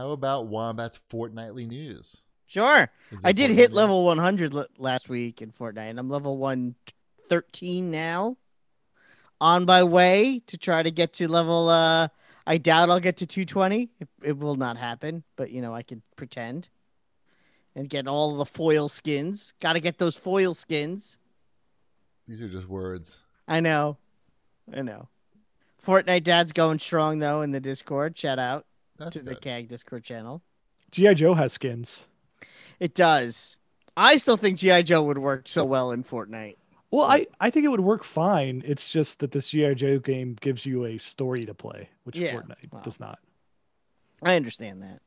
How about Wombat's fortnightly news? Sure. Is I it did Fortnite hit news? level 100 last week in Fortnite, and I'm level 113 now. On my way to try to get to level. I doubt I'll get to 220. It will not happen, but I could pretend and get all the foil skins. Got to get those foil skins. These are just words. I know. I know. Fortnite Dad's going strong though in the Discord. Shout out That's to the good. CAG Discord channel. G.I. Joe has skins. It does. I still think GI Joe would work so well in Fortnite. Well, I think it would work fine. It's just that this G.I. Joe game gives you a story to play, which Fortnite does not. I understand that.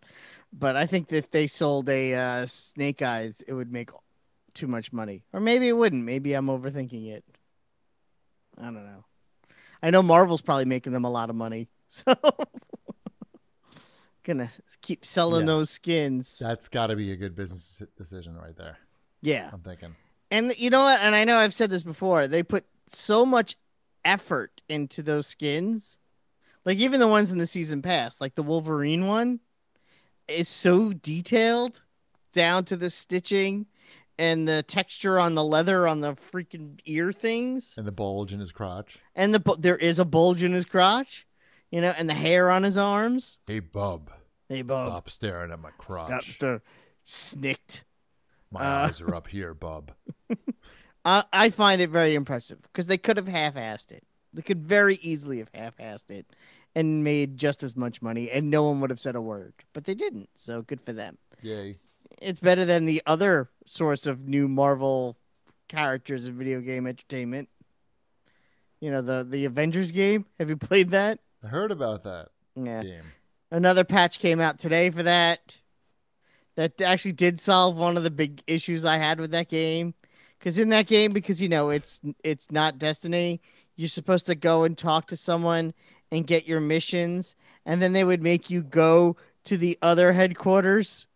But I think that if they sold a Snake Eyes, it would make too much money. Or maybe it wouldn't. Maybe I'm overthinking it. I don't know. I know Marvel's probably making them a lot of money. So gonna keep selling those skins. That's got to be a good business decision right there. Yeah. I'm thinking. And you know what? And I know I've said this before. They put so much effort into those skins. Like even the ones in the season pass, like the Wolverine one, is so detailed down to the stitching and the texture on the leather on the freaking ear things. And the bulge in his crotch. And there is a bulge in his crotch, and the hair on his arms. Hey, bub. Hey, bub. Stop staring at my crotch. Stop. Snicked. My eyes are up here, bub. I find it very impressive because they could have half-assed it. They could very easily have half-assed it and made just as much money, and no one would have said a word. But they didn't, so good for them. Yay. It's better than the other source of new Marvel characters in video game entertainment. The Avengers game. Have you played that? I heard about that game. Another patch came out today for that. That actually did solve one of the big issues I had with that game. Because in that game, it's not Destiny, you're supposed to go and talk to someone and get your missions, and then they would make you go to the other headquarters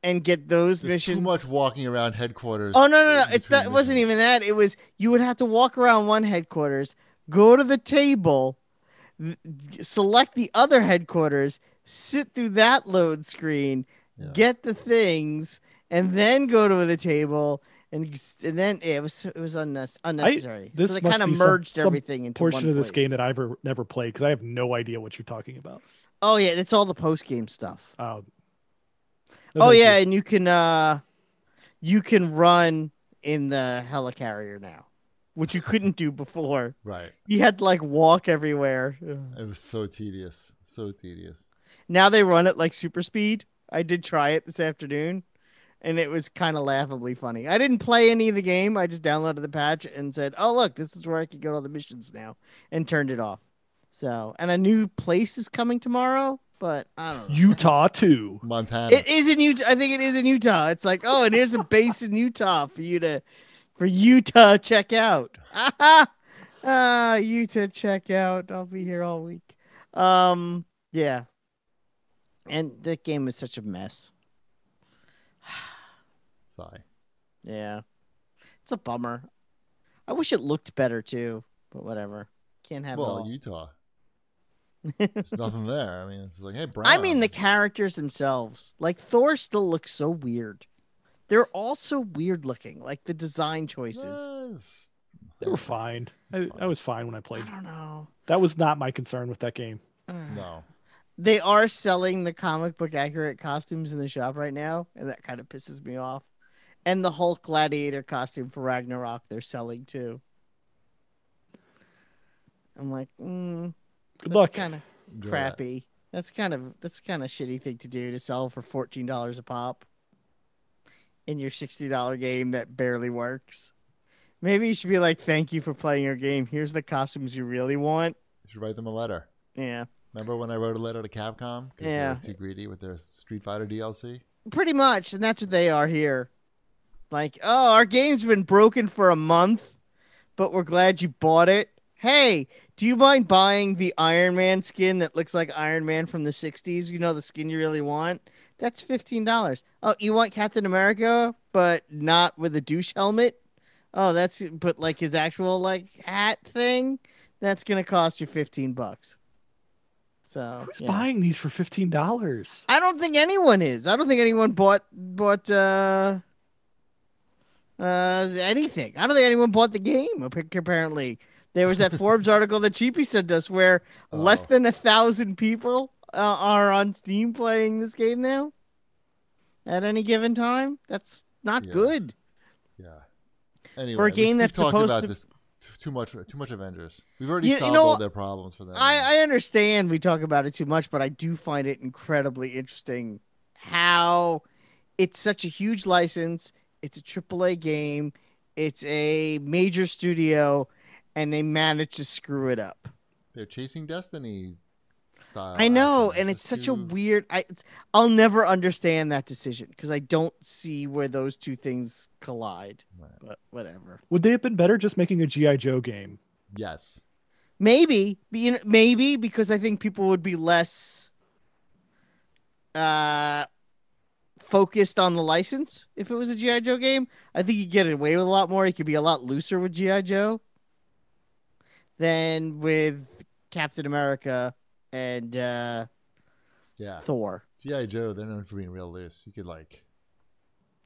and get those missions. Too much walking around headquarters. Oh no! It wasn't even that. It was you would have to walk around one headquarters, go to the table, select the other headquarters, sit through that load screen, get the things, and then go to the table. And then it was unnecessary. This so they must kind of be merged some everything into portion one of this place. game that I've never played because I have no idea what you're talking about. Oh yeah, it's all the post game stuff. Oh yeah, and you can run in the helicarrier now, which you couldn't do before. Right. You had to walk everywhere. It was so tedious. So tedious. Now they run it like super speed. I did try it this afternoon. And it was kind of laughably funny. I didn't play any of the game. I just downloaded the patch and said, "Oh, look, this is where I can go to all the missions now," and turned it off. So, and a new place is coming tomorrow, but I don't know. Utah too. Montana. It is in Utah. I think it is in Utah. It's like, and here's a base in Utah for Utah to check out. Utah check out. I'll be here all week. Yeah. And the game is such a mess. Sigh. Yeah. It's a bummer. I wish it looked better too, but whatever. Can't have it all. Utah. There's nothing there. I mean, it's like, hey, Brown. I mean, the characters themselves. Like, Thor still looks so weird. They're all so weird looking. Like, the design choices. They were fine. I was fine when I played. I don't know. That was not my concern with that game. No. They are selling the comic book accurate costumes in the shop right now, and that kind of pisses me off. And the Hulk Gladiator costume for Ragnarok they're selling too. I'm like, good luck. Kind of crappy. That's kind of shitty thing to do to sell for $14 a pop in your $60 game that barely works. Maybe you should be like, "Thank you for playing your game. Here's the costumes you really want." You should write them a letter. Yeah. Remember when I wrote a letter to Capcom? Yeah. They were too greedy with their Street Fighter DLC? Pretty much, and that's what they are here. Like, our game's been broken for a month, but we're glad you bought it. Hey, do you mind buying the Iron Man skin that looks like Iron Man from the 60s? You know, the skin you really want? That's $15. Oh, you want Captain America, but not with a douche helmet? Oh, but like his actual hat thing? That's going to cost you $15. So Who's yeah. buying these for $15? I don't think anyone is. I don't think anyone bought anything. I don't think anyone bought the game. Apparently, there was that Forbes article that Cheapy sent us where less Oh, than 1,000 people are on Steam playing this game now at any given time. That's not yeah, good yeah. for a Anyway, game we've that's talked supposed about to. this too much. Too much Avengers. We've already You solved all know, their problems for them. And I understand we talk about it too much, but I do find it incredibly interesting how it's such a huge license. It's a AAA game. It's a major studio, and they managed to screw it up. they're chasing Destiny I style know, actions. and it's Just such a too. weird. I'll never understand that decision because I don't see where those two things collide. Right. But whatever. Would they have been better just making a G.I. Joe game? Yes. Maybe, maybe because I think people would be less uh, focused on the license if it was a GI Joe game. I think you get away with a lot more. You could be a lot looser with GI Joe than with Captain America and Yeah. Thor. G.I. Joe, they're known for being real loose. You could like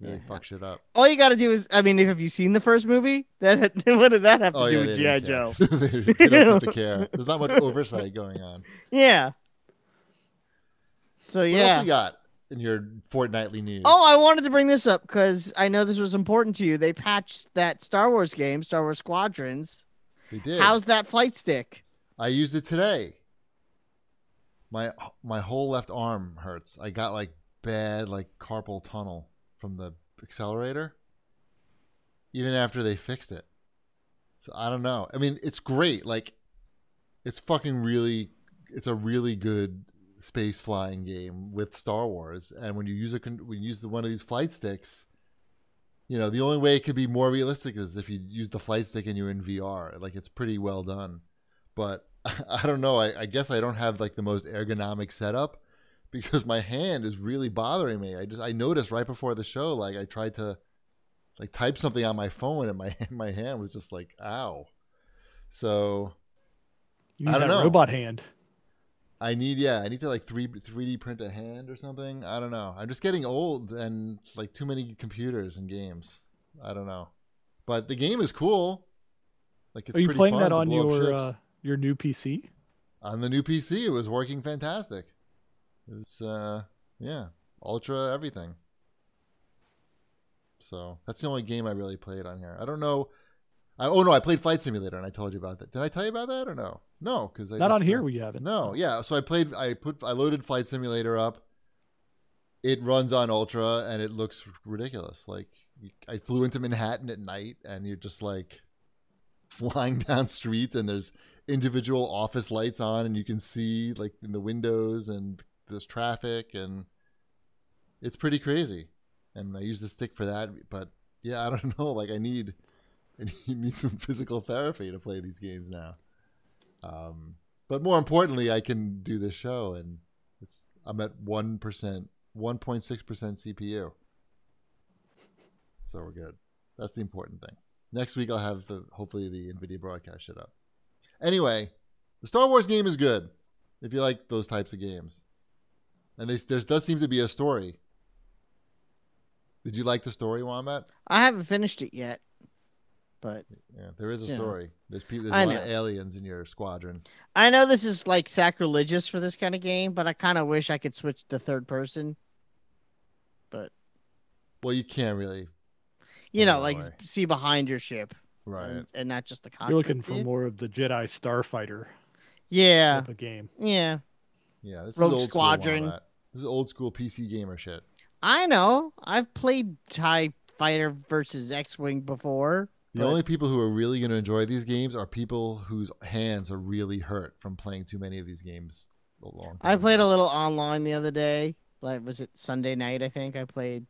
really fuck shit up. All you got to do is, I mean, if have you seen the first movie? That what did that have to Oh do yeah, with they GI didn't care. Joe? They don't seem to care. There's not much oversight going on. Yeah. So What yeah. else we got in your fortnightly news? Oh, I wanted to bring this up because I know this was important to you. They patched that Star Wars game, Star Wars Squadrons. They did. How's that flight stick? I used it today. My whole left arm hurts. I got like bad like carpal tunnel from the accelerator. Even after they fixed it. So I don't know. I mean, it's great. Like it's a really good space flying game with Star Wars. And when you use one of these flight sticks, the only way it could be more realistic is if you use the flight stick and you're in VR. Like it's pretty well done. But I don't know. I guess I don't have like the most ergonomic setup because my hand is really bothering me. I noticed right before the show, like I tried to like type something on my phone and my hand was just like, ow. So You need I don't that know. robot hand. I need to like 3D print a hand or something. I don't know. I'm just getting old and like too many computers and games. I don't know. But the game is cool. Like it's Are you pretty playing fun that to on blow up ships. your new PC? On the new PC, it was working fantastic. It was ultra everything. So that's the only game I really played on here. I don't know. I played Flight Simulator, and I told you about that. Did I tell you about that or no? No, because Not on here. We haven't. No, yeah. So I loaded Flight Simulator up. It runs on Ultra, and it looks ridiculous. Like I flew into Manhattan at night, and you're just like flying down streets, and there's individual office lights on, and you can see like in the windows, and there's traffic, and it's pretty crazy. And I use the stick for that, but yeah, I don't know. Like I need some physical therapy to play these games now. But more importantly, I can do this show, and I'm at 1.6% CPU, so we're good. That's the important thing. Next week I'll have hopefully the NVIDIA broadcast shit up. Anyway, the Star Wars game is good if you like those types of games, and there does seem to be a story. Did you like the story, Wombat? I haven't finished it yet, but Yeah, there is a story. There's a I lot know. of aliens in your squadron. I know this is like sacrilegious for this kind of game, but I kind of wish I could switch to third person. But Well, you can't really. like way. see behind your ship, Right. and not just the cockpit. You're looking for view. more of the Jedi Starfighter Yeah, type of game. yeah. Yeah, this Rogue is old Squadron. School, this is old school PC gamer shit. I know. I've played TIE Fighter versus X-Wing before. The only people who are really going to enjoy these games are people whose hands are really hurt from playing too many of these games a long time I played ago. a little online the other day. Like, was it Sunday night? I think I played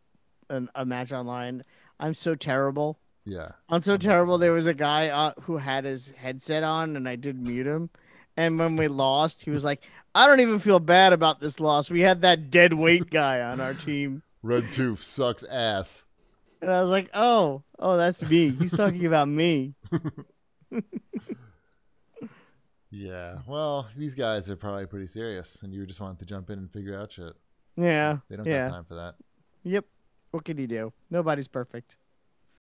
a match online. I'm so terrible. Yeah. I'm so terrible. There was a guy who had his headset on, and I did mute him. And when we lost, he was like, "I don't even feel bad about this loss. We had that dead weight guy on our team." Red Tooth sucks ass. And I was like, "Oh, that's me. He's talking about me." Yeah. Well, these guys are probably pretty serious, and you just wanted to jump in and figure out shit. Yeah. They don't Yeah. got time for that. Yep. What can you do? Nobody's perfect.